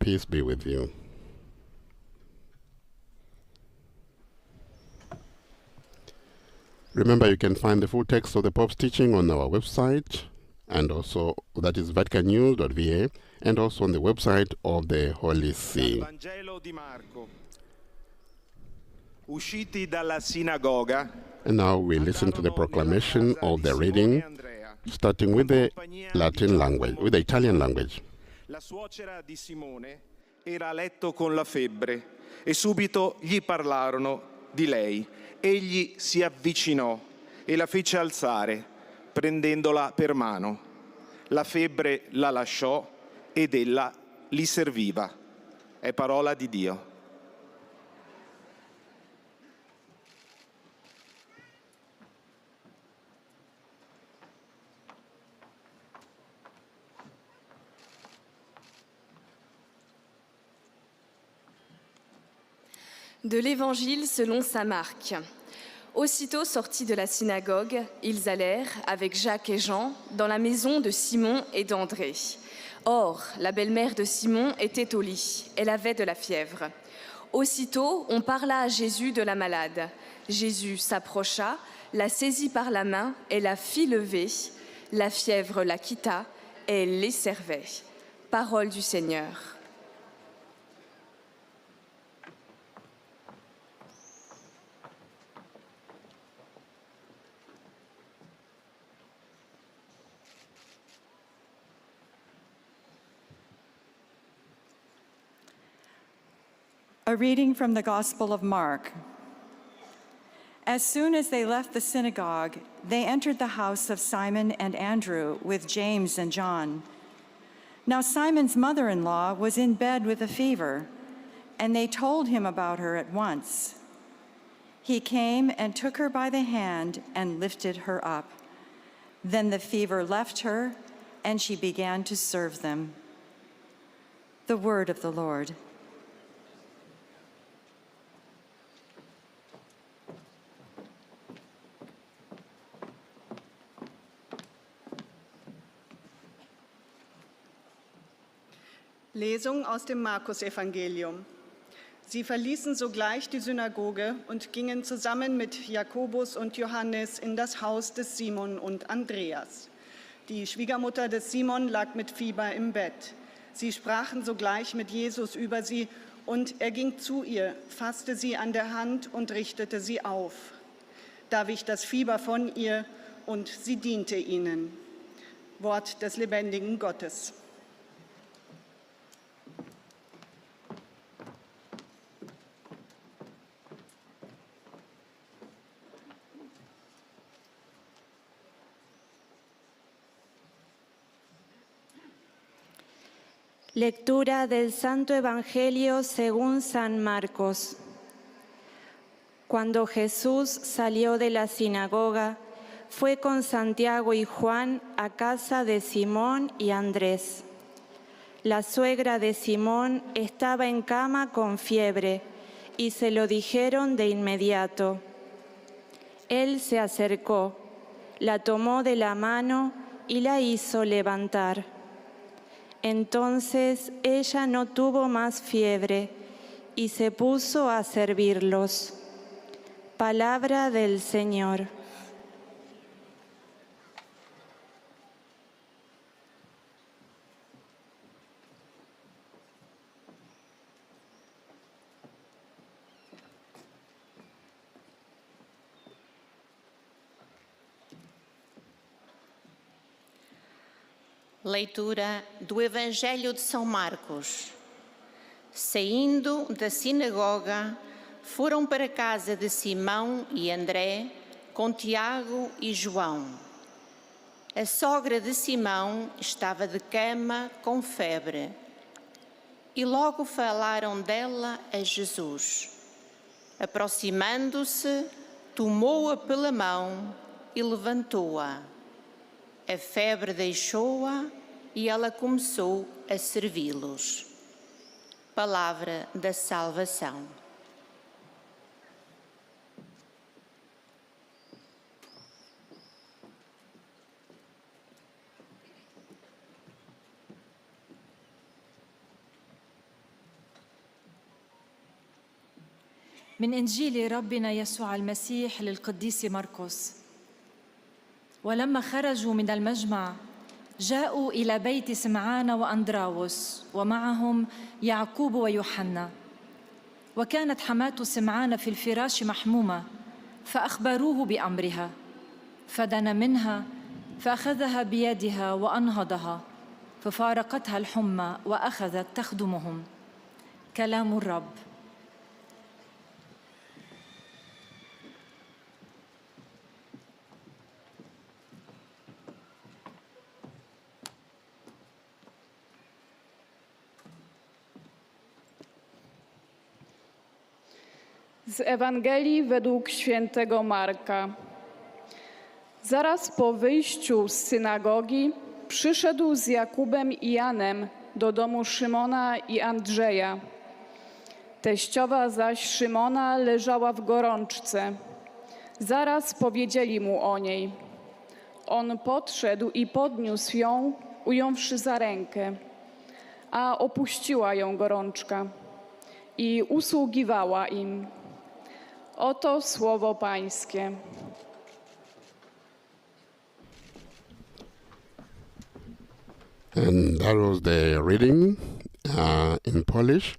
Peace be with you. Remember, you can find the full text of the Pope's teaching on our website, and also that is vaticannews.va, and also on the website of the Holy See. Vangelo di Marco. Usciti dalla sinagoga. And now we listen to the proclamation of the reading, starting with the Latin language, with the Italian language. La suocera di Simone era a letto con la febbre e subito gli parlarono di lei. Egli si avvicinò e la fece alzare, prendendola per mano. La febbre la lasciò ed ella li serviva. È parola di Dio. De l'Évangile selon saint Marc. Aussitôt sortis de la synagogue, ils allèrent, avec Jacques et Jean, dans la maison de Simon et d'André. Or, la belle-mère de Simon était au lit, elle avait de la fièvre. Aussitôt, on parla à Jésus de la malade. Jésus s'approcha, la saisit par la main et la fit lever. La fièvre la quitta et elle les servait. Parole du Seigneur. A reading from the Gospel of Mark. As soon as they left the synagogue, they entered the house of Simon and Andrew with James and John. Now Simon's mother-in-law was in bed with a fever, and they told him about her at once. He came and took her by the hand and lifted her up. Then the fever left her, and she began to serve them. The word of the Lord. Lesung aus dem Markus-Evangelium. Sie verließen sogleich die Synagoge und gingen zusammen mit Jakobus und Johannes in das Haus des Simon und Andreas. Die Schwiegermutter des Simon lag mit Fieber im Bett. Sie sprachen sogleich mit Jesus über sie, und er ging zu ihr, fasste sie an der Hand und richtete sie auf. Da wich das Fieber von ihr, und sie diente ihnen. Wort des lebendigen Gottes. Lectura del Santo Evangelio según San Marcos. Cuando Jesús salió de la sinagoga, fue con Santiago y Juan a casa de Simón y Andrés. La suegra de Simón estaba en cama con fiebre y se lo dijeron de inmediato. Él se acercó, la tomó de la mano y la hizo levantar. Entonces ella no tuvo más fiebre y se puso a servirlos. Palabra del Señor. Leitura do Evangelho de São Marcos. Saindo da sinagoga, foram para a casa de Simão e André, com Tiago e João. A sogra de Simão estava de cama com febre. E logo falaram dela a Jesus. Aproximando-se, tomou-a pela mão e levantou-a. A febre deixou-a e ela começou a servi-los. Palavra da salvação. من إنجيل ربنا يسوع المسيح للقديس مرقس. ولما خرجوا من المجمع جاءوا إلى بيت سمعان وأندراوس ومعهم يعقوب ويوحنا. وكانت حماة سمعان في الفراش محمومة، فأخبروه بأمرها، فدنا منها فأخذها بيدها وأنهضها، ففارقتها الحمى وأخذت تخدمهم. كلام الرب. Z Ewangelii według świętego Marka. Zaraz po wyjściu z synagogi przyszedł z Jakubem i Janem do domu Szymona i Andrzeja. Teściowa zaś Szymona leżała w gorączce. Zaraz powiedzieli mu o niej. On podszedł i podniósł ją, ująwszy za rękę, a opuściła ją gorączka i usługiwała im. Oto słowo Pańskie. And that was the reading in Polish,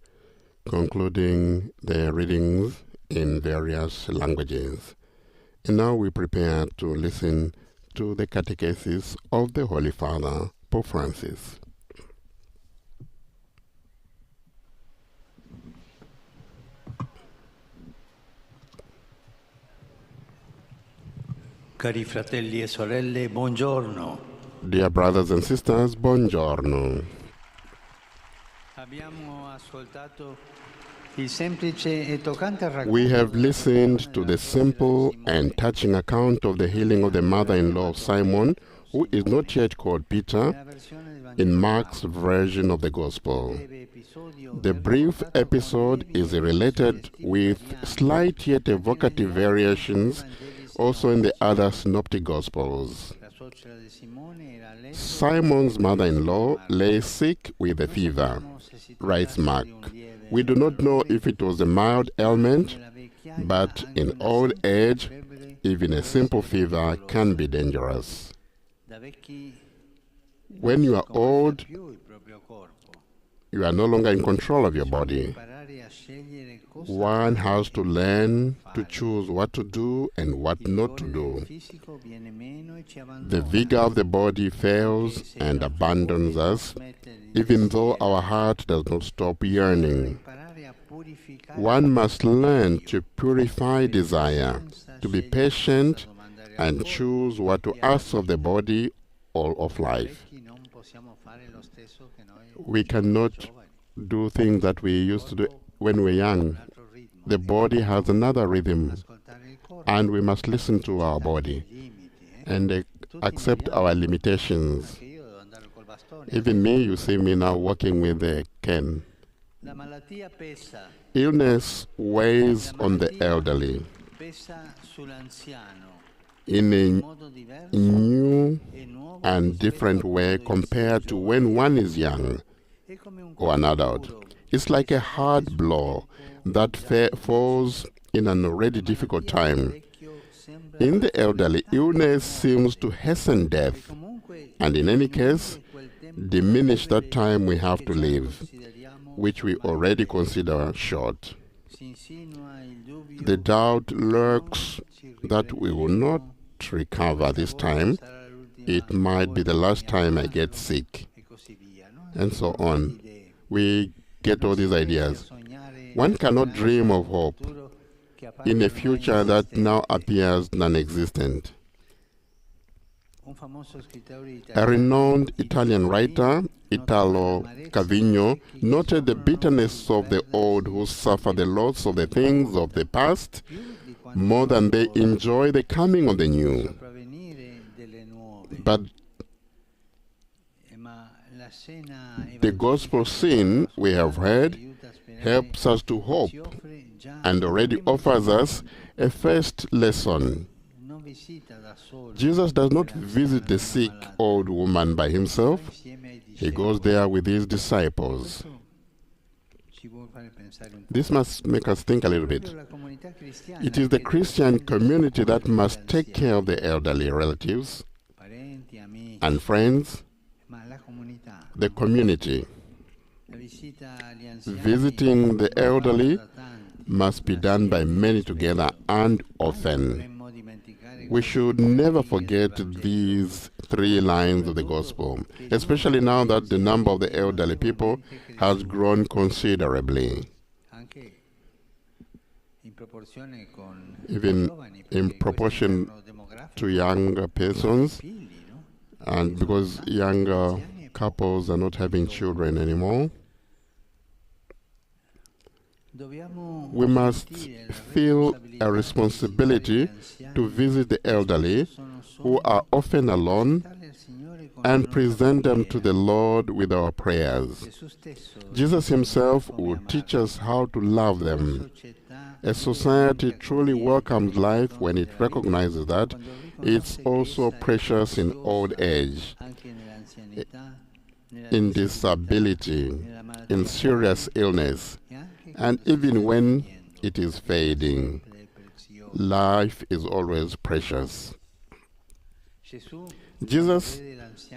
concluding the readings in various languages. And now we prepare to listen to the catechesis of the Holy Father, Pope Francis. Cari fratelli e sorelle, buongiorno. Dear brothers and sisters, buongiorno. Abbiamo ascoltato il semplice e toccante racconto. We have listened to the simple and touching account of the healing of the mother-in-law of Simon, who is not yet called Peter, in Mark's version of the Gospel. The brief episode is related with slight yet evocative variations also in the other synoptic Gospels. Simon's mother-in-law lay sick with a fever, writes Mark. We do not know if it was a mild ailment, but in old age, even a simple fever can be dangerous. When you are old, you are no longer in control of your body. One has to learn to choose what to do and what not to do. The vigor of the body fails and abandons us, even though our heart does not stop yearning. One must learn to purify desire, to be patient, and choose what to ask of the body or of life. We cannot do things that we used to do when we were young. The body has another rhythm, and we must listen to our body and accept our limitations. Even me, you see me now walking with a cane. Illness weighs on the elderly in a new and different way compared to when one is young or an adult. It's like a hard blow that falls in an already difficult time. In the elderly, illness seems to hasten death, and in any case, diminish that time we have to live, which we already consider short. The doubt lurks that we will not recover this time. It might be the last time I get sick, and so on. We get all these ideas. One cannot dream of hope in a future that now appears non-existent. A renowned Italian writer, Italo Calvino, noted the bitterness of the old who suffer the loss of the things of the past more than they enjoy the coming of the new. But the gospel scene we have heard helps us to hope and already offers us a first lesson. Jesus does not visit the sick old woman by himself. He goes there with his disciples. This must make us think a little bit. It is the Christian community that must take care of the elderly relatives and friends, the community. Visiting the elderly must be done by many together and often. We should never forget these 3 lines of the gospel, especially now that the number of the elderly people has grown considerably. Even in proportion to younger persons, and because younger couples are not having children anymore, we must feel a responsibility to visit the elderly who are often alone and present them to the Lord with our prayers. Jesus himself would teach us how to love them. A society truly welcomes life when it recognizes that it's also precious in old age, in disability, in serious illness, and even when it is fading. Life is always precious. Jesus,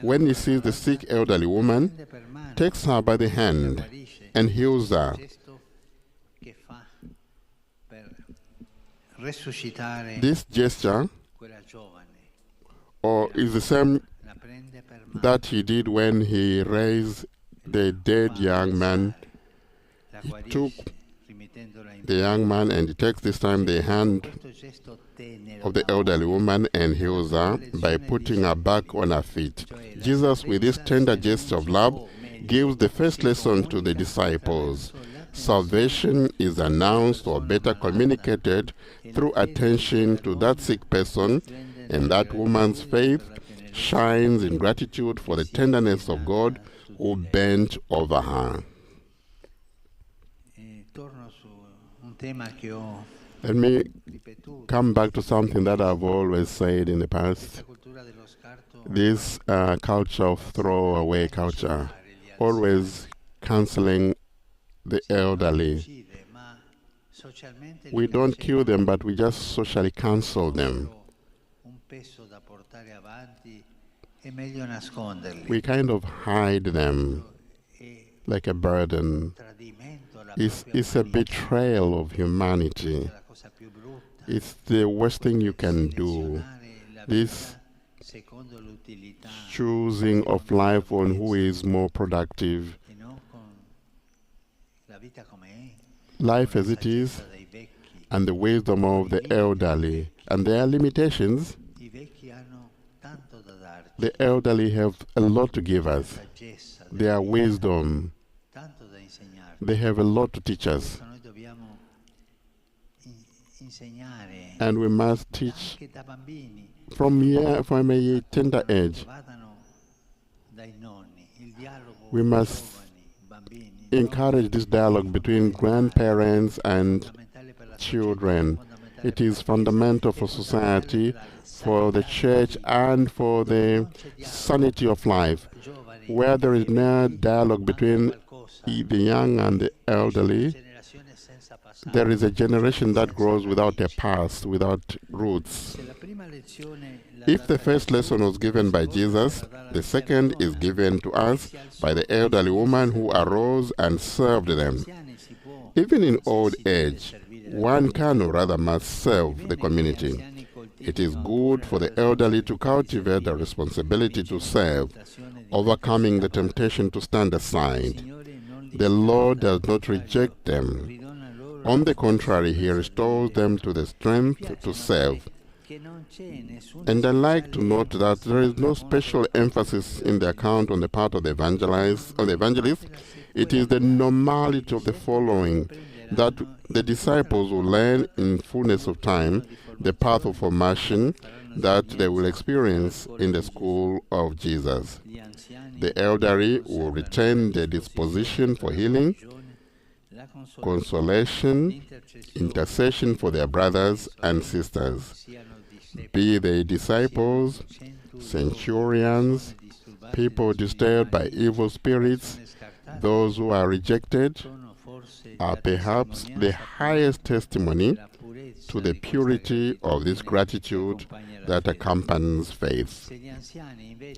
when he sees the sick elderly woman, takes her by the hand and heals her. This gesture is the same that he did when he raised the dead young man. He took the young man and he takes this time the hand of the elderly woman and heals her by putting her back on her feet. Jesus, with this tender gesture of love, gives the first lesson to the disciples. Salvation is announced or better communicated through attention to that sick person, and that woman's faith shines in gratitude for the tenderness of God who bent over her. Let me come back to something that I've always said in the past. This culture of throwaway culture, always canceling the elderly. We don't kill them, but we just socially cancel them. We kind of hide them like a burden. It's a betrayal of humanity. It's the worst thing you can do. This choosing of life on who is more productive. Life as it is, and the wisdom of the elderly, and their limitations. The elderly have a lot to give us. Their wisdom. They have a lot to teach us. And we must teach from a tender age. We must encourage this dialogue between grandparents and children. It is fundamental for society, for the church, and for the sanity of life. Where there is no dialogue between the young and the elderly, there is a generation that grows without a past, without roots. If the first lesson was given by Jesus, the second is given to us by the elderly woman who arose and served them. Even in old age, one can or rather must serve the community. It is good for the elderly to cultivate the responsibility to serve, overcoming the temptation to stand aside. The Lord does not reject them. On the contrary, he restores them to the strength to serve. And I like to note that there is no special emphasis in the account on the part of the evangelist. It is the normality of the following that the disciples will learn in fullness of time, the path of formation that they will experience in the school of Jesus. The elderly will retain their disposition for healing, consolation, intercession for their brothers and sisters, be they disciples, centurions, people disturbed by evil spirits, those who are rejected, are perhaps the highest testimony to the purity of this gratitude that accompanies faith.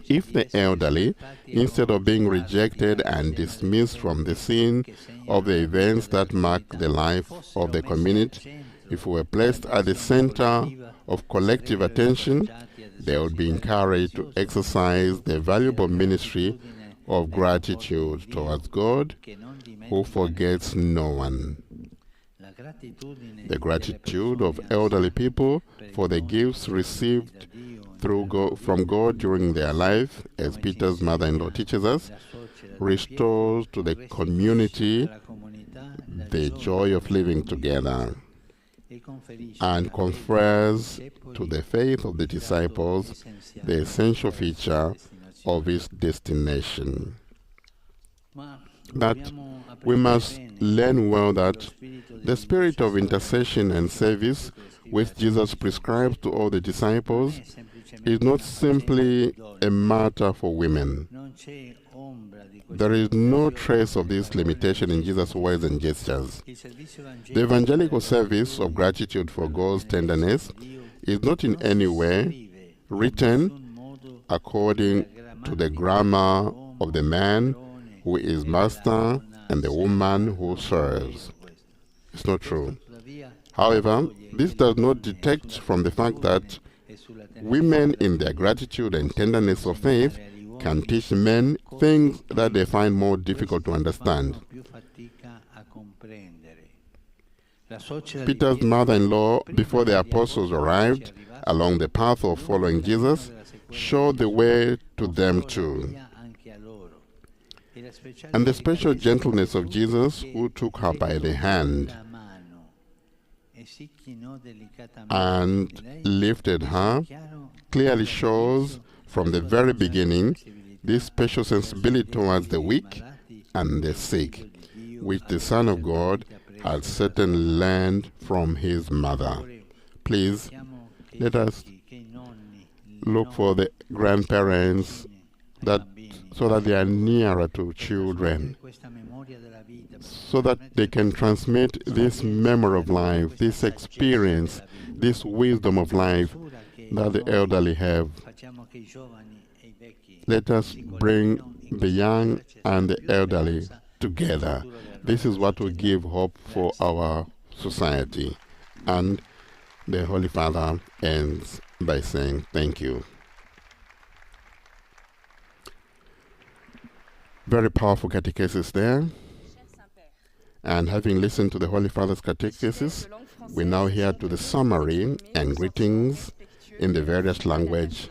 If the elderly, instead of being rejected and dismissed from the scene of the events that mark the life of the community, if we were placed at the center of collective attention, they would be encouraged to exercise the valuable ministry of gratitude towards God, who forgets no one. The gratitude of elderly people for the gifts received from God during their life, as Peter's mother-in-law teaches us, restores to the community the joy of living together and confers to the faith of the disciples the essential feature of its destination. But we must learn well that the spirit of intercession and service which Jesus prescribes to all the disciples is not simply a matter for women. There is no trace of this limitation in Jesus' words and gestures. The evangelical service of gratitude for God's tenderness is not in any way written according to the grammar of the man who is master and the woman who serves. It's not true. However, this does not detract from the fact that women in their gratitude and tenderness of faith can teach men things that they find more difficult to understand. Peter's mother-in-law, before the apostles arrived along the path of following Jesus, showed the way to them too. And the special gentleness of Jesus, who took her by the hand and lifted her, clearly shows from the very beginning this special sensibility towards the weak and the sick, which the Son of God had certainly learned from his mother. Please, let us look for the grandparents so that they are nearer to children, so that they can transmit this memory of life, this experience, this wisdom of life that the elderly have. Let us bring the young and the elderly together. This is what will give hope for our society. And the Holy Father ends by saying, thank you. Very powerful catechesis there. And having listened to the Holy Father's catechesis, we now hear to the summary and greetings in the various languages,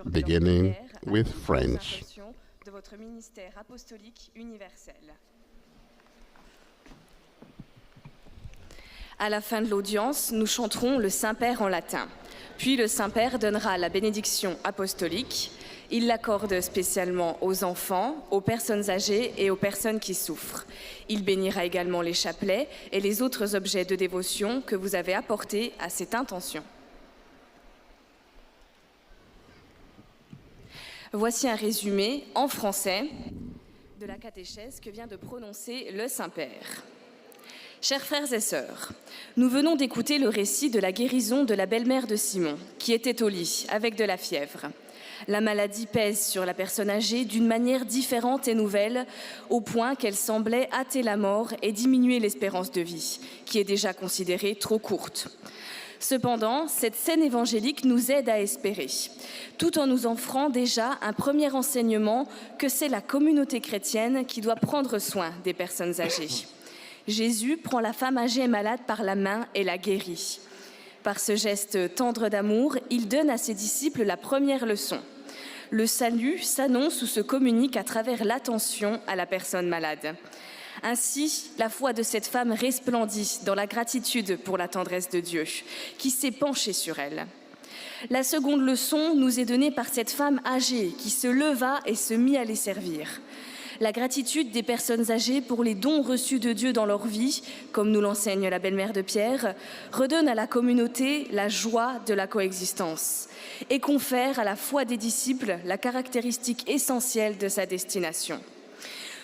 beginning with French. À la fin de l'audience, nous chanterons le Saint-Père en latin. Puis le Saint-Père donnera la bénédiction apostolique. Il l'accorde spécialement aux enfants, aux personnes âgées et aux personnes qui souffrent. Il bénira également les chapelets et les autres objets de dévotion que vous avez apportés à cette intention. Voici un résumé en français de la catéchèse que vient de prononcer le Saint-Père. Chers frères et sœurs, nous venons d'écouter le récit de la guérison de la belle-mère de Simon, qui était au lit avec de la fièvre. La maladie pèse sur la personne âgée d'une manière différente et nouvelle, au point qu'elle semblait hâter la mort et diminuer l'espérance de vie, qui est déjà considérée trop courte. Cependant, cette scène évangélique nous aide à espérer, tout en nous offrant déjà un premier enseignement que c'est la communauté chrétienne qui doit prendre soin des personnes âgées. Jésus prend la femme âgée et malade par la main et la guérit. Par ce geste tendre d'amour, il donne à ses disciples la première leçon. Le salut s'annonce ou se communique à travers l'attention à la personne malade. Ainsi, la foi de cette femme resplendit dans la gratitude pour la tendresse de Dieu, qui s'est penché sur elle. La seconde leçon nous est donnée par cette femme âgée qui se leva et se mit à les servir. La gratitude des personnes âgées pour les dons reçus de Dieu dans leur vie, comme nous l'enseigne la belle-mère de Pierre, redonne à la communauté la joie de la coexistence et confère à la foi des disciples la caractéristique essentielle de sa destination.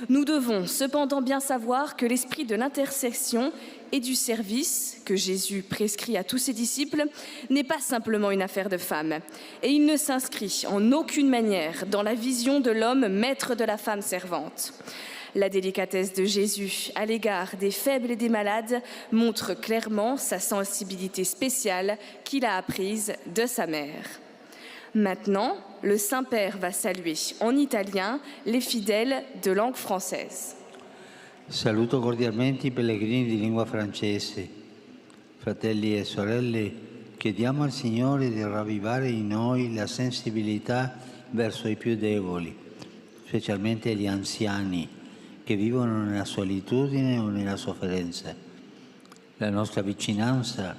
Nous devons cependant bien savoir que l'esprit de l'intercession et du service que Jésus prescrit à tous ses disciples n'est pas simplement une affaire de femmes, et il ne s'inscrit en aucune manière dans la vision de l'homme maître de la femme servante. La délicatesse de Jésus à l'égard des faibles et des malades montre clairement sa sensibilité spéciale qu'il a apprise de sa mère. Maintenant, le Saint-Père va saluer en italien les fidèles de langue française. Saluto cordialmente i pellegrini di lingua francese. Fratelli e sorelle, chiediamo al Signore di ravvivare in noi la sensibilità verso i più deboli, specialmente gli anziani che vivono nella solitudine o nella sofferenza. La nostra vicinanza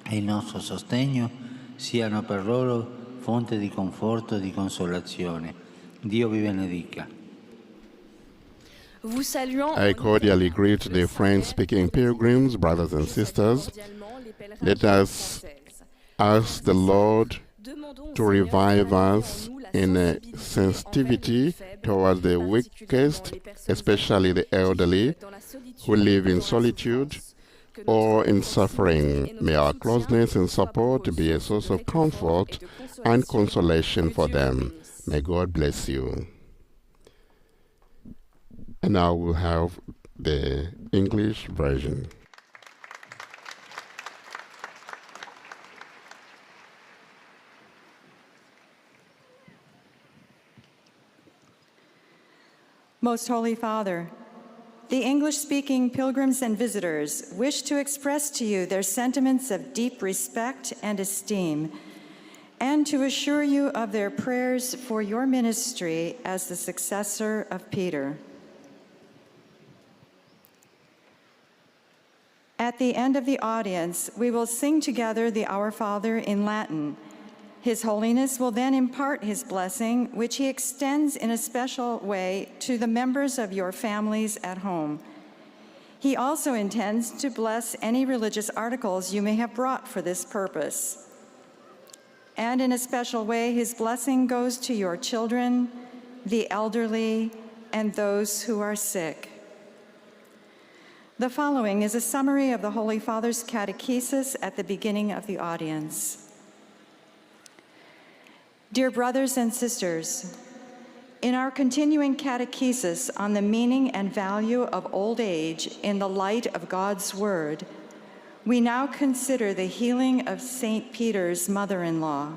e il nostro sostegno siano per loro fonte di conforto e di consolazione. Dio vi benedica. I cordially greet the French-speaking pilgrims, brothers and sisters. Let us ask the Lord to revive us in a sensitivity towards the weakest, especially the elderly, who live in solitude or in suffering. May our closeness and support be a source of comfort and consolation for them. May God bless you. And now we'll have the English version. Most Holy Father, the English-speaking pilgrims and visitors wish to express to you their sentiments of deep respect and esteem, and to assure you of their prayers for your ministry as the successor of Peter. At the end of the audience, we will sing together the Our Father in Latin. His Holiness will then impart his blessing, which he extends in a special way to the members of your families at home. He also intends to bless any religious articles you may have brought for this purpose. And in a special way, his blessing goes to your children, the elderly, and those who are sick. The following is a summary of the Holy Father's catechesis at the beginning of the audience. Dear brothers and sisters, in our continuing catechesis on the meaning and value of old age in the light of God's Word, we now consider the healing of St. Peter's mother-in-law.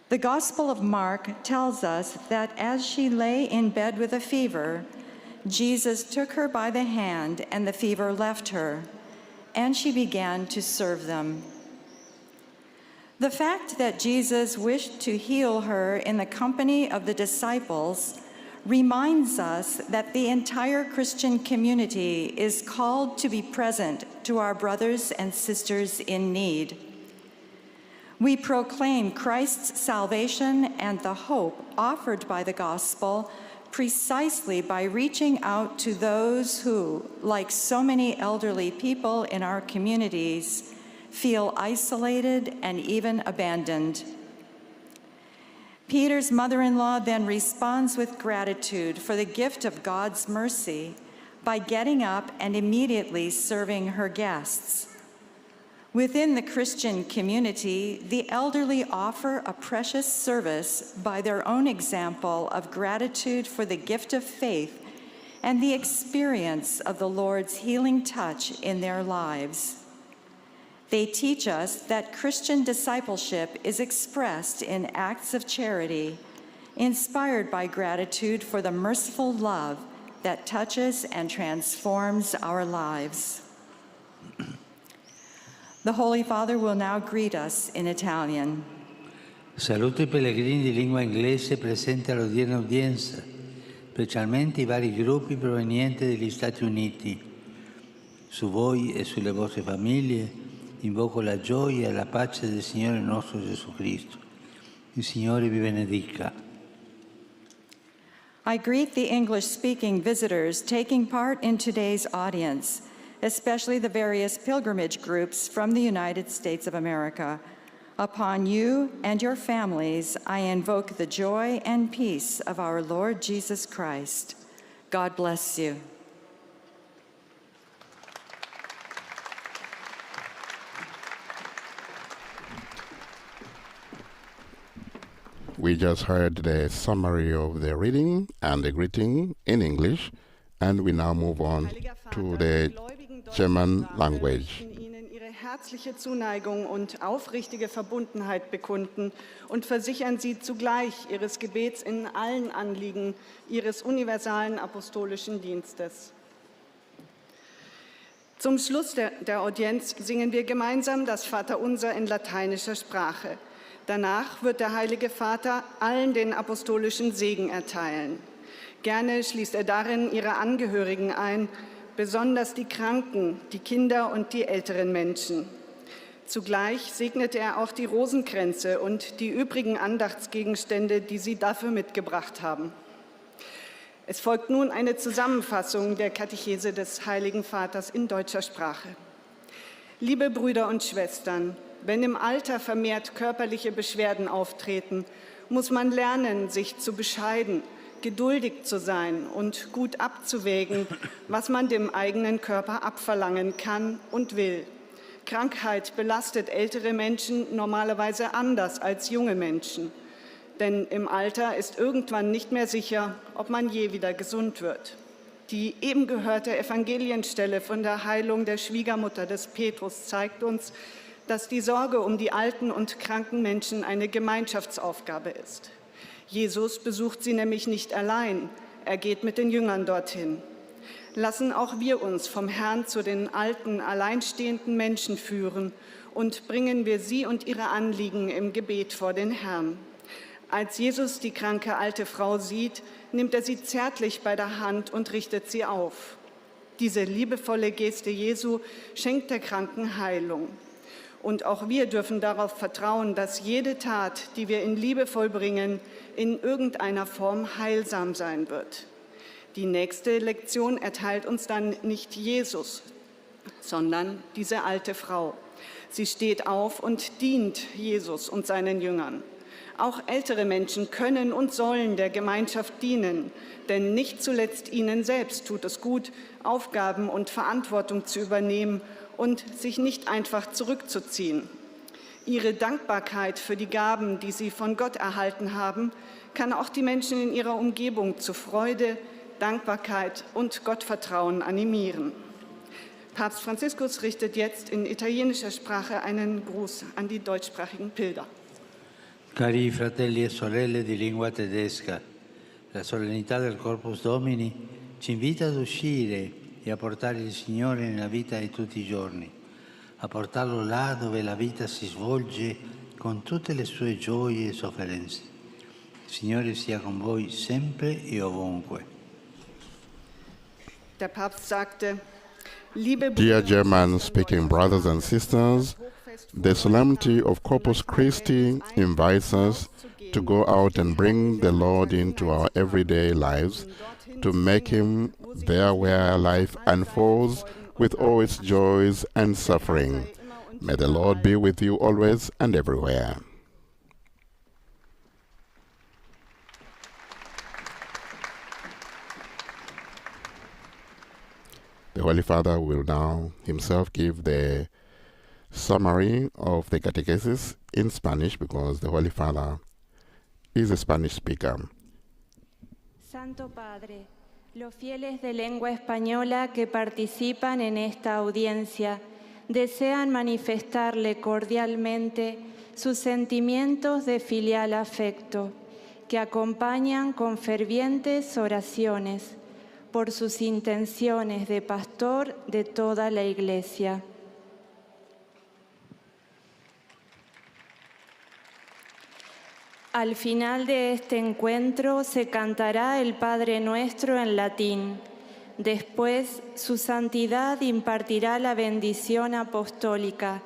The Gospel of Mark tells us that as she lay in bed with a fever, Jesus took her by the hand and the fever left her, and she began to serve them. The fact that Jesus wished to heal her in the company of the disciples reminds us that the entire Christian community is called to be present to our brothers and sisters in need. We proclaim Christ's salvation and the hope offered by the gospel precisely by reaching out to those who, like so many elderly people in our communities, feel isolated and even abandoned. Peter's mother-in-law then responds with gratitude for the gift of God's mercy by getting up and immediately serving her guests. Within the Christian community, the elderly offer a precious service by their own example of gratitude for the gift of faith and the experience of the Lord's healing touch in their lives. They teach us that Christian discipleship is expressed in acts of charity, inspired by gratitude for the merciful love that touches and transforms our lives. The Holy Father will now greet us in Italian. Saluto I pellegrini di lingua inglese presenti all'odierna udienza, specialmente i vari gruppi provenienti dagli Stati Uniti. Su voi e sulle vostre famiglie invoco la gioia e la pace del Signore nostro Gesù Cristo. Il Signore vi benedica. I greet the English-speaking visitors taking part in today's audience, especially the various pilgrimage groups from the United States of America. Upon you and your families, I invoke the joy and peace of our Lord Jesus Christ. God bless you. We just heard the summary of the reading and the greeting in English, and we now move on to the German language. Ihnen ihre herzliche Zuneigung und aufrichtige Verbundenheit bekunden und versichern Sie zugleich Ihres Gebets in allen Anliegen Ihres universalen apostolischen Dienstes. Zum Schluss der Audienz singen wir gemeinsam das Vaterunser in lateinischer Sprache. Danach wird der Heilige Vater allen den apostolischen Segen erteilen. Gerne schließt er darin ihre Angehörigen ein, besonders die Kranken, die Kinder und die älteren Menschen. Zugleich segnet er auch die Rosenkränze und die übrigen Andachtsgegenstände, die Sie dafür mitgebracht haben. Es folgt nun eine Zusammenfassung der Katechese des Heiligen Vaters in deutscher Sprache. Liebe Brüder und Schwestern, wenn im Alter vermehrt körperliche Beschwerden auftreten, muss man lernen, sich zu bescheiden, geduldig zu sein und gut abzuwägen, was man dem eigenen Körper abverlangen kann und will. Krankheit belastet ältere Menschen normalerweise anders als junge Menschen. Denn im Alter ist irgendwann nicht mehr sicher, ob man je wieder gesund wird. Die eben gehörte Evangelienstelle von der Heilung der Schwiegermutter des Petrus zeigt uns, dass die Sorge um die alten und kranken Menschen eine Gemeinschaftsaufgabe ist. Jesus besucht sie nämlich nicht allein, er geht mit den Jüngern dorthin. Lassen auch wir uns vom Herrn zu den alten, alleinstehenden Menschen führen und bringen wir sie und ihre Anliegen im Gebet vor den Herrn. Als Jesus die kranke alte Frau sieht, nimmt er sie zärtlich bei der Hand und richtet sie auf. Diese liebevolle Geste Jesu schenkt der Kranken Heilung. Und auch wir dürfen darauf vertrauen, dass jede Tat, die wir in Liebe vollbringen, in irgendeiner Form heilsam sein wird. Die nächste Lektion erteilt uns dann nicht Jesus, sondern diese alte Frau. Sie steht auf und dient Jesus und seinen Jüngern. Auch ältere Menschen können und sollen der Gemeinschaft dienen, denn nicht zuletzt ihnen selbst tut es gut, Aufgaben und Verantwortung zu übernehmen und sich nicht einfach zurückzuziehen. Ihre Dankbarkeit für die Gaben, die sie von Gott erhalten haben, kann auch die Menschen in ihrer Umgebung zu Freude, Dankbarkeit und Gottvertrauen animieren. Papst Franziskus richtet jetzt in italienischer Sprache einen Gruß an die deutschsprachigen Pilger. Cari fratelli e sorelle di lingua tedesca, la solennità del Corpus Domini ci invita ad uscire e a portare il Signore nella vita di tutti i giorni, a portarlo là dove la vita si svolge con tutte le sue gioie e sofferenze. Il Signore sia con voi sempre e ovunque. Der Papst sagte, liebe Dear German-speaking brothers and sisters, the solemnity of Corpus Christi invites us to go out and bring the Lord into our everyday lives, to make him there where life unfolds with all its joys and suffering. May the Lord be with you always and everywhere. The Holy Father will now himself give the summary of the catechesis in Spanish because the Holy Father is a Spanish speaker. Santo Padre, los fieles de lengua española que participan en esta audiencia desean manifestarle cordialmente sus sentimientos de filial afecto, que acompañan con fervientes oraciones por sus intenciones de pastor de toda la Iglesia. Al final de este encuentro se cantará el Padre Nuestro en latín. Después, su santidad impartirá la bendición apostólica,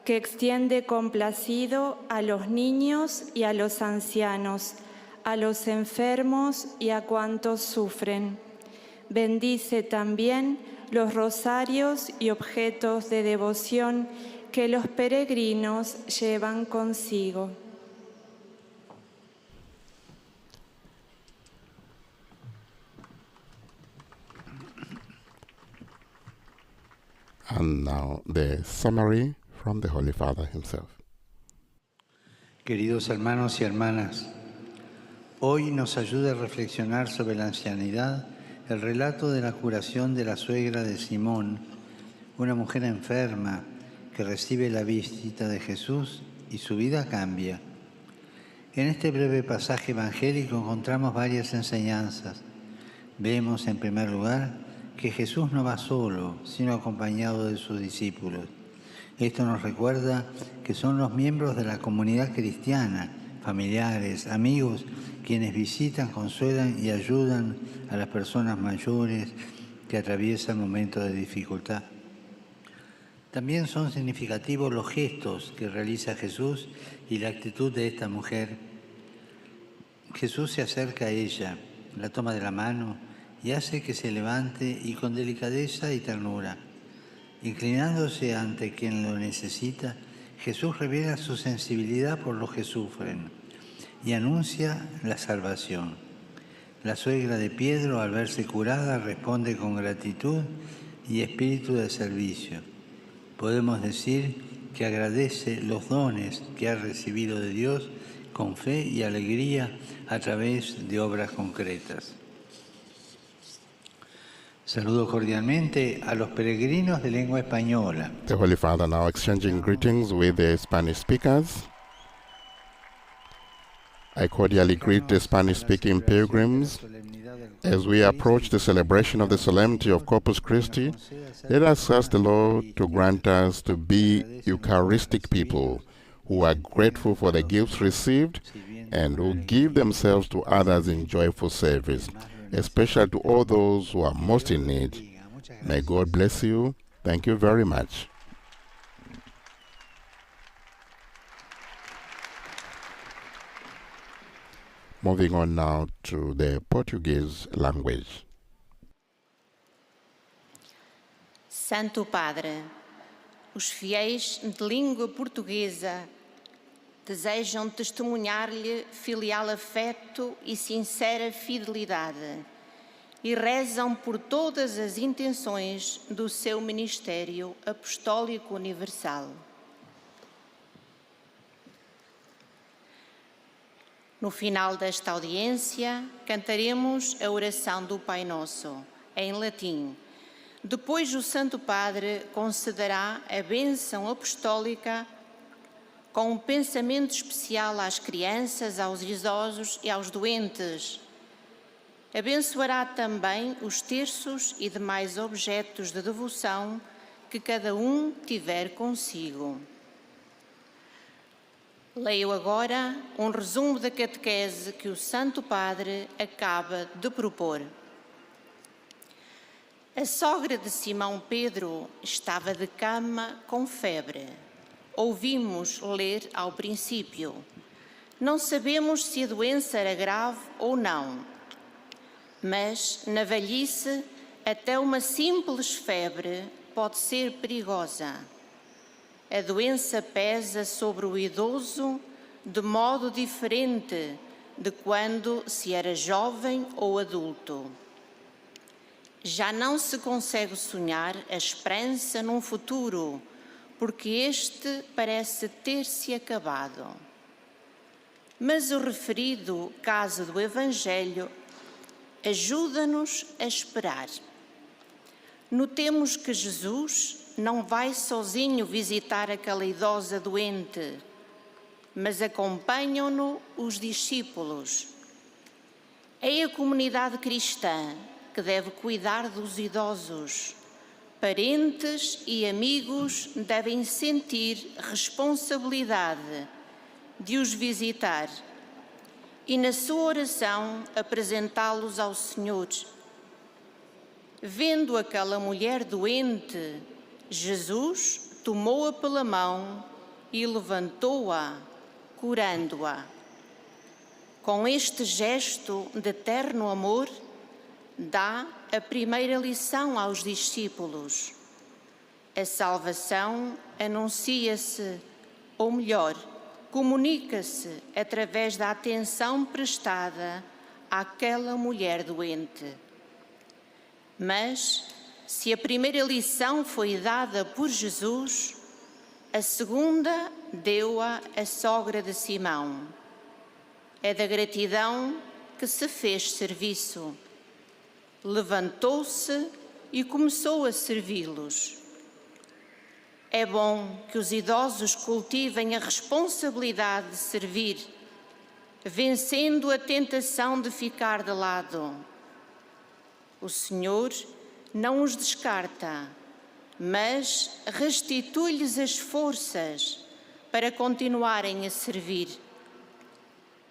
que extiende complacido a los niños y a los ancianos, a los enfermos y a cuantos sufren. Bendice también los rosarios y objetos de devoción que los peregrinos llevan consigo. And now the summary from the Holy Father himself. Queridos hermanos y hermanas, hoy nos ayuda a reflexionar sobre la ancianidad el relato de la curación de la suegra de Simón, una mujer enferma que recibe la visita de Jesús y su vida cambia. En este breve pasaje evangélico encontramos varias enseñanzas. Vemos, en primer lugar, que Jesús no va solo, sino acompañado de sus discípulos. Esto nos recuerda que son los miembros de la comunidad cristiana, familiares, amigos, quienes visitan, consuelan y ayudan a las personas mayores que atraviesan momentos de dificultad. También son significativos los gestos que realiza Jesús y la actitud de esta mujer. Jesús se acerca a ella, la toma de la mano y hace que se levante y con delicadeza y ternura. Inclinándose ante quien lo necesita, Jesús revela su sensibilidad por los que sufren y anuncia la salvación. La suegra de Pedro, al verse curada, responde con gratitud y espíritu de servicio. Podemos decir que agradece los dones que ha recibido de Dios con fe y alegría a través de obras concretas. Saludo cordialmente a los peregrinos de lengua española. The Holy Father now exchanging greetings with the Spanish speakers. I cordially greet the Spanish-speaking pilgrims. As we approach the celebration of the solemnity of Corpus Christi, let us ask the Lord to grant us to be Eucharistic people who are grateful for the gifts received and who give themselves to others in joyful service, especially to all those who are most in need. May God bless you. Thank you very much. Moving on now to the Portuguese language. Santo Padre, os fiéis de língua portuguesa desejam testemunhar-lhe filial afeto e sincera fidelidade e rezam por todas as intenções do seu ministério apostólico universal. No final desta audiência, cantaremos a oração do Pai Nosso, em latim. Depois o Santo Padre concederá a bênção apostólica com um pensamento especial às crianças, aos idosos e aos doentes. Abençoará também os terços e demais objetos de devoção que cada um tiver consigo. Leio agora um resumo da catequese que o Santo Padre acaba de propor. A sogra de Simão Pedro estava de cama com febre. Ouvimos ler ao princípio. Não sabemos se a doença era grave ou não, mas na velhice até uma simples febre pode ser perigosa. A doença pesa sobre o idoso de modo diferente de quando se era jovem ou adulto. Já não se consegue sonhar a esperança num futuro, porque este parece ter-se acabado. Mas o referido caso do Evangelho ajuda-nos a esperar. Notemos que Jesus não vai sozinho visitar aquela idosa doente, mas acompanham-no os discípulos. É a comunidade cristã que deve cuidar dos idosos. Parentes e amigos devem sentir responsabilidade de os visitar e, na sua oração, apresentá-los ao Senhor. Vendo aquela mulher doente, Jesus tomou-a pela mão e levantou-a, curando-a. Com este gesto de terno amor, dá a primeira lição aos discípulos. A salvação anuncia-se, ou melhor, comunica-se através da atenção prestada àquela mulher doente. Mas, Se a primeira lição foi dada por Jesus, a segunda deu-a a sogra de Simão. É da gratidão que se fez serviço. Levantou-se e começou a servi-los. É bom que os idosos cultivem a responsabilidade de servir, vencendo a tentação de ficar de lado. O Senhor não os descarta, mas restitui-lhes as forças para continuarem a servir.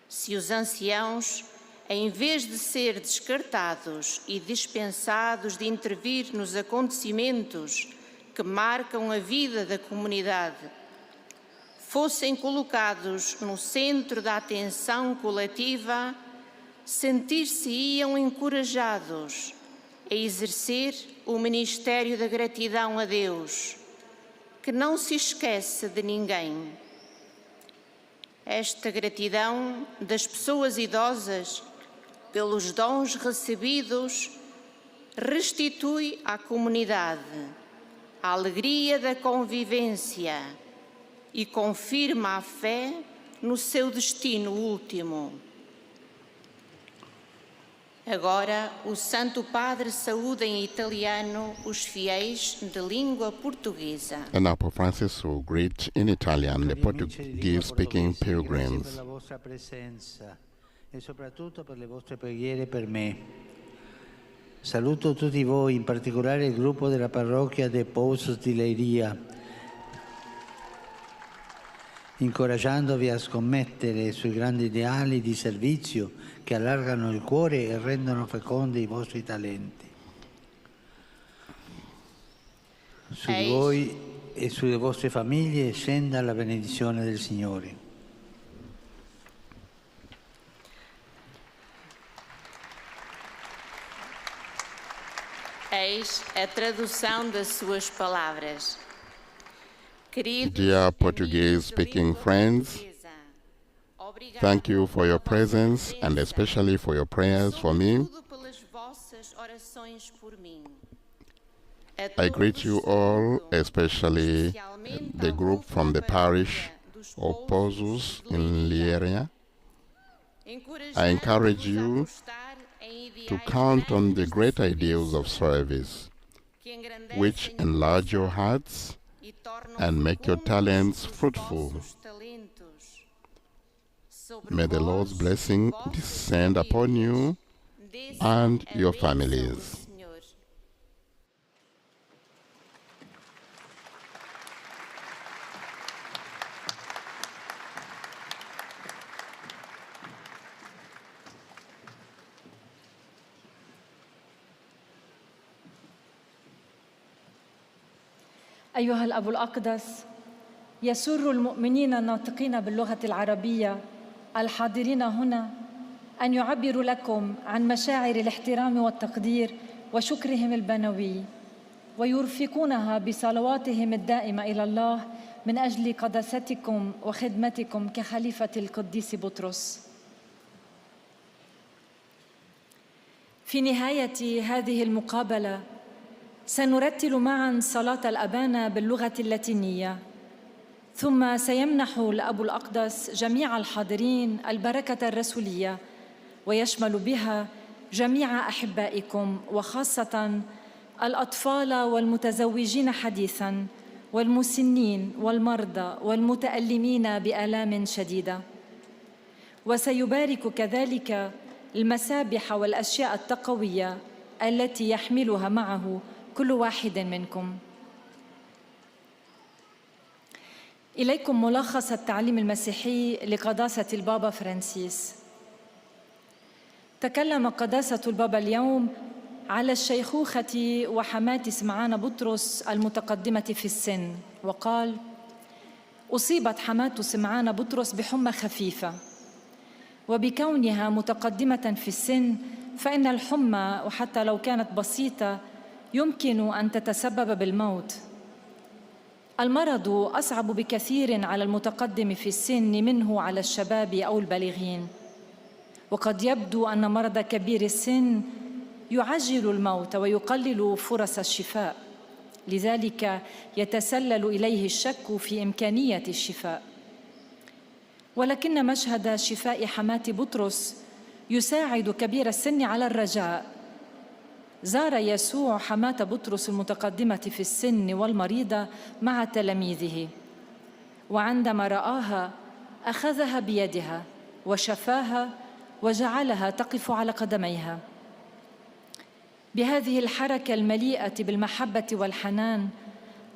Se os anciãos, em vez de ser descartados e dispensados de intervir nos acontecimentos que marcam a vida da comunidade, fossem colocados no centro da atenção coletiva, sentir-se-iam encorajados a exercer o ministério da gratidão a Deus, que não se esquece de ninguém. Esta gratidão das pessoas idosas pelos dons recebidos restitui à comunidade a alegria da convivência e confirma a fé no seu destino último. Agora, o Santo Padre saúda em italiano os fiéis de língua portuguesa. And now Pope Francis will greet in Italian the Portuguese-speaking pilgrims. Per la vostra presenza e soprattutto per le vostre preghiere per me. Saluto tutti voi, in particolare il gruppo della parrocchia de Pozos di Leiria, incoraggiandovi a scommettere sui grandi ideali di servizio che allargano il cuore e rendono fecondi i vostri talenti. Su di voi e sulle vostre famiglie scenda la benedizione del Signore. Eis a tradução das suas palavras. Dear Portuguese-speaking friends, thank you for your presence and especially for your prayers for me. I greet you all, especially the group from the parish of Pozos in Leiria. I encourage you to count on the great ideals of service, which enlarge your hearts and make your talents fruitful. May the Lord's blessing descend upon you and your families. أيها الأب الأقدس، يسر المؤمنين الناطقين باللغة العربية الحاضرين هنا أن يعبروا لكم عن مشاعر الاحترام والتقدير وشكرهم البنوي، ويرفقونها بصلواتهم الدائمة إلى الله من أجل قداستكم وخدمتكم كخليفة القديس بطرس. في نهاية هذه المقابلة سنرتل معاً صلاة الأبانا باللغة اللاتينية، ثم سيمنح الأب الأقدس جميع الحاضرين البركة الرسولية، ويشمل بها جميع أحبائكم وخاصة الأطفال والمتزوجين حديثاً والمسنين والمرضى والمتألمين بآلام شديدة. وسيبارك كذلك المسابح والأشياء التقوية التي يحملها معه كل واحد منكم. إليكم ملخص التعليم المسيحي لقداسة البابا فرانسيس. تكلم قداسة البابا اليوم على الشيخوخة وحماة سمعان بطرس المتقدمة في السن، وقال: أصيبت حماة سمعان بطرس بحمى خفيفة، وبكونها متقدمة في السن فإن الحمى وحتى لو كانت بسيطة يمكن أن تتسبب بالموت. المرض أصعب بكثير على المتقدم في السن منه على الشباب أو البالغين، وقد يبدو أن مرض كبير السن يعجل الموت ويقلل فرص الشفاء، لذلك يتسلل إليه الشك في إمكانية الشفاء. ولكن مشهد شفاء حماة بطرس يساعد كبير السن على الرجاء. زار يسوع حماة بطرس المتقدمة في السن والمريضة مع تلاميذه، وعندما رآها أخذها بيدها وشفاها وجعلها تقف على قدميها. بهذه الحركة المليئة بالمحبة والحنان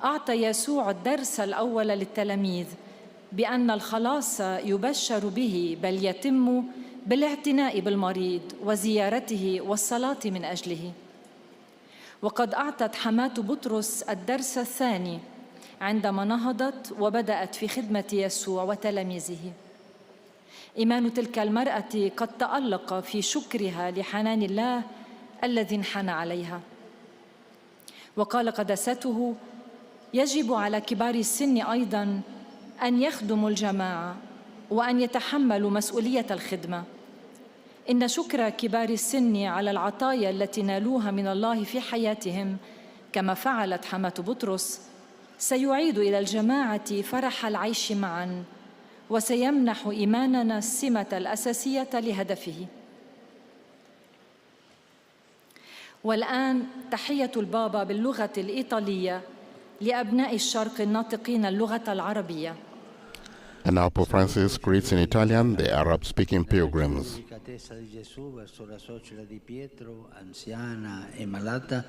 أعطى يسوع الدرس الأول للتلاميذ بأن الخلاص يبشر به، بل يتم بالاعتناء بالمريض وزيارته والصلاة من أجله. وقد أعطت حماة بطرس الدرس الثاني عندما نهضت وبدأت في خدمة يسوع وتلاميذه. إيمان تلك المرأة قد تألق في شكرها لحنان الله الذي انحنى عليها. وقال قداسته: يجب على كبار السن أيضاً أن يخدموا الجماعة وأن يتحملوا مسؤولية الخدمة. إن شكر كبار السن على العطايا التي نالوها من الله في حياتهم كما فعلت حماة بطرس سيعيد إلى الجماعة فرح العيش معاً، وسيمنح إيماننا السمة الأساسية لهدفه. والآن تحية البابا باللغة الإيطالية لأبناء الشرق الناطقين اللغة العربية. And now Pope Francis greets in Italian the Arab-speaking pilgrims. Anziana e malata,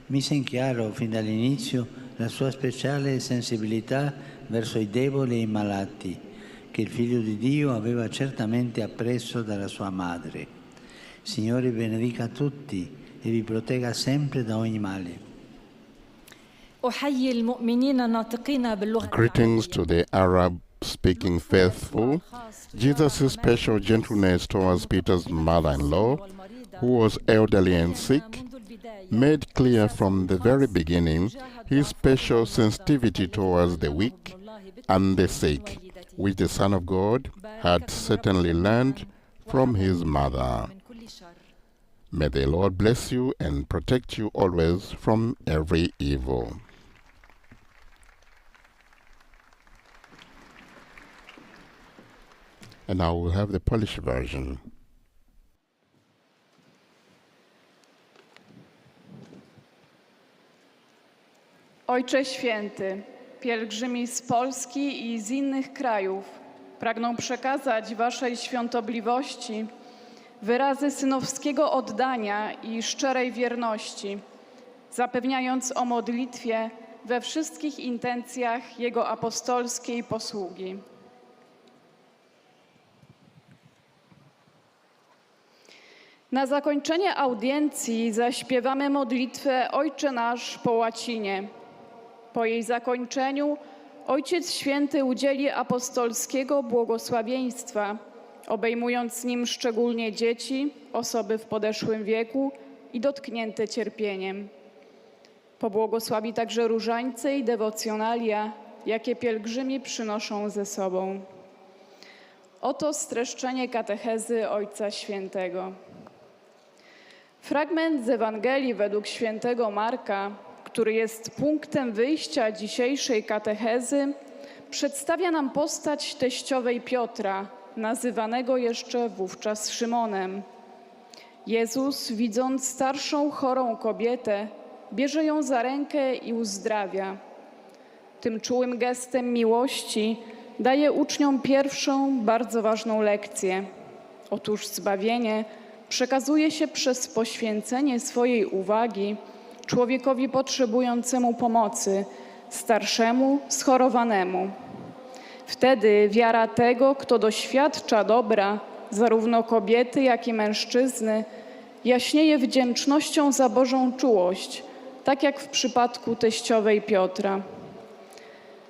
mise in chiaro fin dall'inizio la sua speciale sensibilità verso i deboli e i malati, che il Figlio di Dio aveva certamente appreso dalla sua madre. Signore benedica tutti e vi protegga sempre da ogni male. أحيي المؤمنين الناطقين باللغة Greetings to the Arab-speaking faithful. Jesus' special gentleness towards Peter's mother-in-law, who was elderly and sick, made clear from the very beginning his special sensitivity towards the weak and the sick, which the Son of God had certainly learned from his mother. May the Lord bless you and protect you always from every evil. And now we'll have the Polish version. Ojcze Święty, pielgrzymi z Polski i z innych krajów pragną przekazać Waszej świątobliwości wyrazy synowskiego oddania i szczerej wierności, zapewniając o modlitwie we wszystkich intencjach Jego apostolskiej posługi. Na zakończenie audiencji zaśpiewamy modlitwę Ojcze Nasz po łacinie. Po jej zakończeniu Ojciec Święty udzieli apostolskiego błogosławieństwa, obejmując nim szczególnie dzieci, osoby w podeszłym wieku i dotknięte cierpieniem. Pobłogosławi także różańce i dewocjonalia, jakie pielgrzymi przynoszą ze sobą. Oto streszczenie katechezy Ojca Świętego. Fragment z Ewangelii według świętego Marka, który jest punktem wyjścia dzisiejszej katechezy, przedstawia nam postać teściowej Piotra, nazywanego jeszcze wówczas Szymonem. Jezus, widząc starszą, chorą kobietę, bierze ją za rękę i uzdrawia. Tym czułym gestem miłości daje uczniom pierwszą, bardzo ważną lekcję. Otóż zbawienie przekazuje się przez poświęcenie swojej uwagi człowiekowi potrzebującemu pomocy, starszemu, schorowanemu. Wtedy wiara tego, kto doświadcza dobra, zarówno kobiety, jak i mężczyzny, jaśnieje wdzięcznością za Bożą czułość, tak jak w przypadku teściowej Piotra.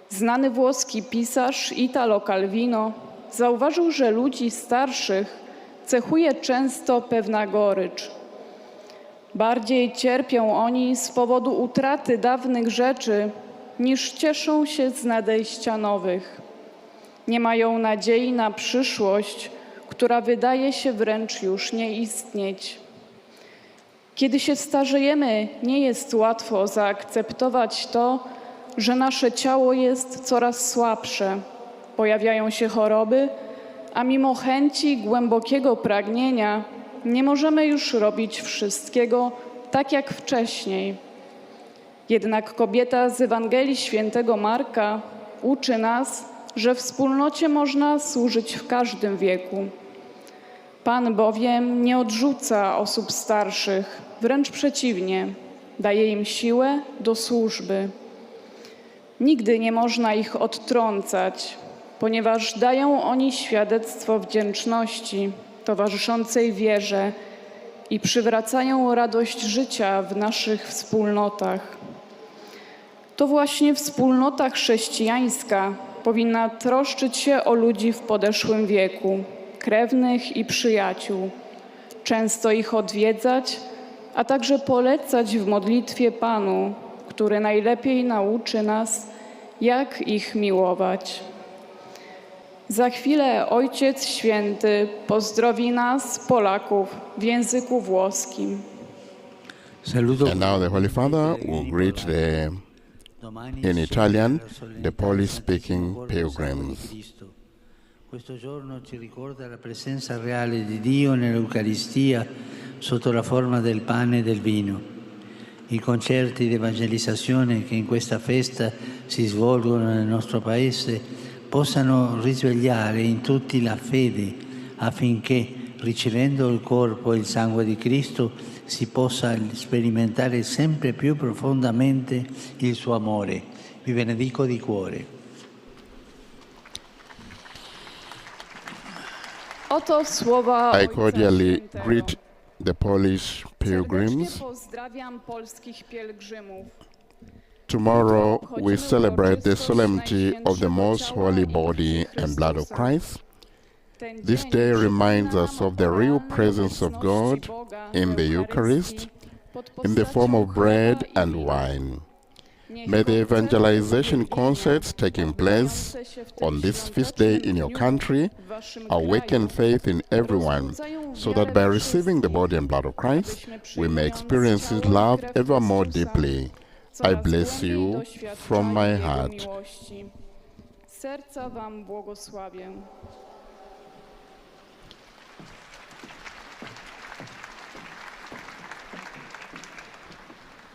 Znany włoski pisarz Italo Calvino zauważył, że ludzi starszych cechuje często pewna gorycz. Bardziej cierpią oni z powodu utraty dawnych rzeczy, niż cieszą się z nadejścia nowych. Nie mają nadziei na przyszłość, która wydaje się wręcz już nie istnieć. Kiedy się starzejemy, nie jest łatwo zaakceptować to, że nasze ciało jest coraz słabsze, pojawiają się choroby, a mimo chęci głębokiego pragnienia nie możemy już robić wszystkiego tak jak wcześniej. Jednak kobieta z Ewangelii Świętego Marka uczy nas, że wspólnocie można służyć w każdym wieku. Pan bowiem nie odrzuca osób starszych, wręcz przeciwnie, daje im siłę do służby. Nigdy nie można ich odtrącać, ponieważ dają oni świadectwo wdzięczności towarzyszącej wierze i przywracają radość życia w naszych wspólnotach. To właśnie wspólnota chrześcijańska powinna troszczyć się o ludzi w podeszłym wieku, krewnych i przyjaciół, często ich odwiedzać, a także polecać w modlitwie Panu, który najlepiej nauczy nas, jak ich miłować. Za chwilę Ojciec Święty pozdrowi nas, Polaków, w języku włoskim. And now the Holy Father will greet in Italian the Polish-speaking pilgrims. Questo giorno ci ricorda la presenza reale di Dio nell'Eucaristia sotto la forma del pane e del vino. I concerti di evangelizzazione che in questa festa si svolgono nel nostro Paese possano risvegliare in tutti la fede affinché, ricevendo il corpo e il sangue di Cristo, si possa sperimentare sempre più profondamente il suo amore. Vi benedico di cuore. Oto słowa I Ojca cordially Świętego. greet the Polish pilgrims. Serdecznie pozdrawiam polskich pielgrzymów. Tomorrow we celebrate the solemnity of the most holy body and blood of Christ. This day reminds us of the real presence of God in the Eucharist in the form of bread and wine. May the evangelization concerts taking place on this feast day in your country awaken faith in everyone, so that by receiving the body and blood of Christ, we may experience His love ever more deeply. I bless you from my heart. Serca wam błogosławię.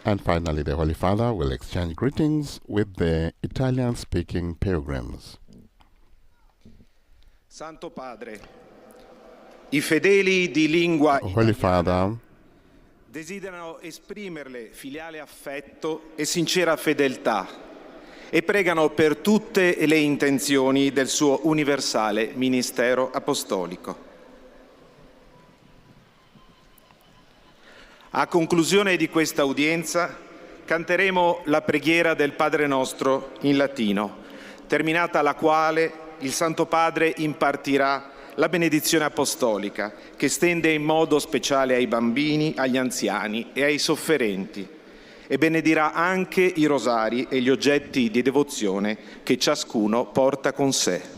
And finally, the Holy Father will exchange greetings with the Italian-speaking pilgrims. Santo Padre, i fedeli di lingua Holy Father, desiderano esprimerle filiale affetto e sincera fedeltà e pregano per tutte le intenzioni del suo universale ministero apostolico. A conclusione di questa udienza canteremo la preghiera del Padre Nostro in latino, terminata la quale il Santo Padre impartirà la benedizione apostolica, che stende in modo speciale ai bambini, agli anziani e ai sofferenti, e benedirà anche i rosari e gli oggetti di devozione che ciascuno porta con sé.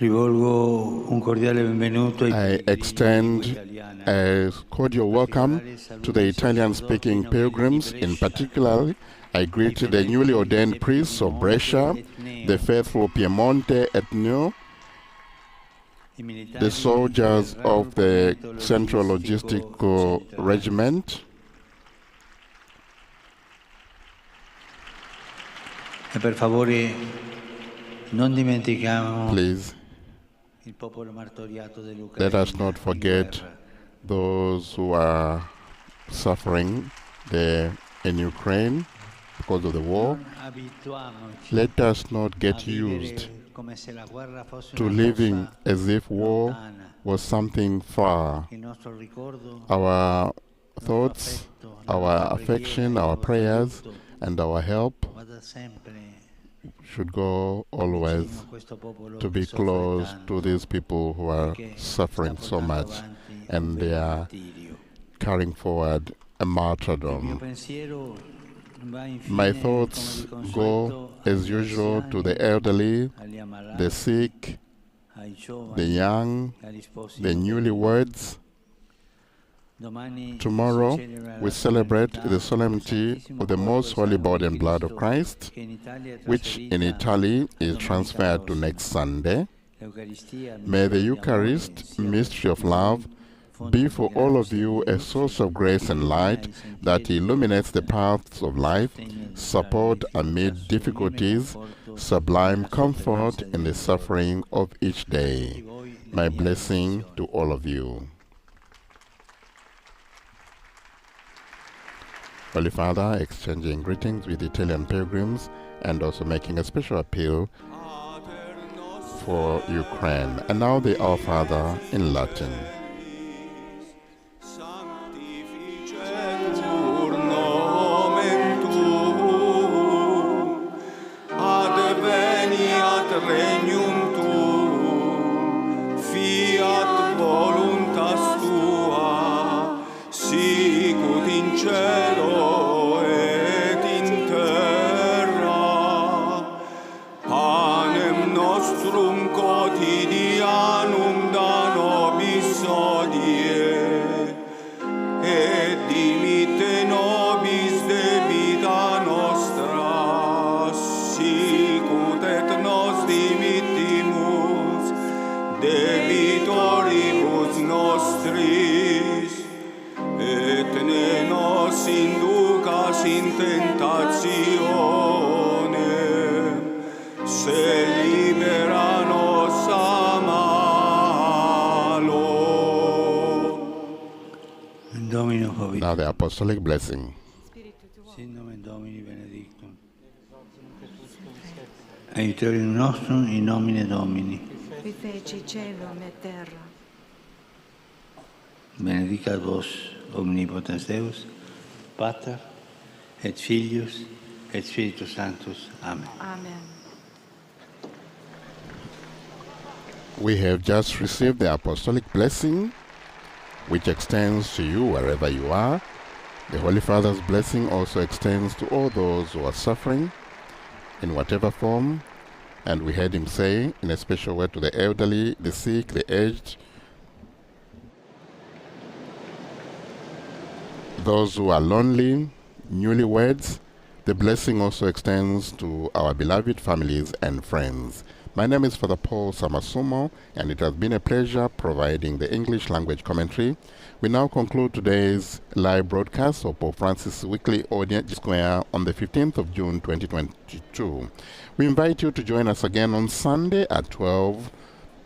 Rivolgo un cordiale benvenuto I extend a cordial welcome to the Italian-speaking pilgrims. In particular, I greet the newly ordained priests of Brescia, the faithful Piemonte Etneo, the soldiers of the Central Logistical Regiment, e per favore non dimentichiamo please il popolo martoriato dell'Ucraina. let us not forget those who are suffering in Ukraine because of the war. Let us not get used to living as if war was something far. Our thoughts, our affection, our prayers, and our help should go always to be close to these people who are suffering so much, and they are carrying forward a martyrdom. My thoughts go, as usual, to the elderly, the sick, the young, the newlyweds. Tomorrow, we celebrate the solemnity of the most holy body and blood of Christ, which in Italy is transferred to next Sunday. May the Eucharist, mystery of love, be for all of you a source of grace and light that illuminates the paths of life, support amid difficulties, sublime comfort in the suffering of each day. My blessing to all of you. Holy Father, exchanging greetings with Italian pilgrims and also making a special appeal for Ukraine. And now the Our Father in Latin. Regnum tuum, fiat voluntas tua, sicut in cielo et in terra. Panem nostrum quotidianum da nobis hodie, et dimitte nobis debita nostra, sicut et nos dimittimus debitoribus nostris, et ne nos inducas in tentatione, se libera nos a malo. Domino Hovi. Now the apostolic blessing. Sin nomen Domini benedictum. Aiutorium nostrum in nomine Domini. Qui feci celum et terra. Benedicat vos omnipotens Deus, Pater, et Filius, et Spiritus Sanctus. Amen. Amen. We have just received the apostolic blessing, which extends to you wherever you are. The Holy Father's blessing also extends to all those who are suffering in whatever form. And we heard him say in a special way to the elderly, the sick, the aged, those who are lonely, newlyweds. The blessing also extends to our beloved families and friends. My name is Father Paul Samasumo, and it has been a pleasure providing the English language commentary. We now conclude today's live broadcast of Pope Francis' weekly audience square on the 15th of June 2022. We invite you to join us again on Sunday at 12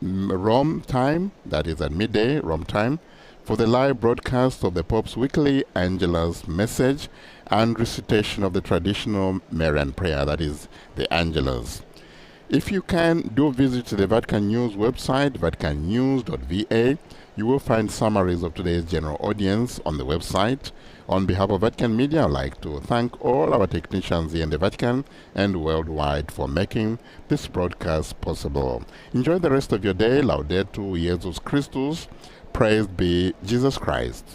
Rome time, that is at midday Rome time, for the live broadcast of the Pope's weekly Angelus message and recitation of the traditional Marian prayer, that is the Angelus. If you can, do visit the Vatican News website, vaticannews.va. You will find summaries of today's general audience on the website. On behalf of Vatican Media, I'd like to thank all our technicians here in the Vatican and worldwide for making this broadcast possible. Enjoy the rest of your day. Laudetur Jesus Christus. Praised be Jesus Christ.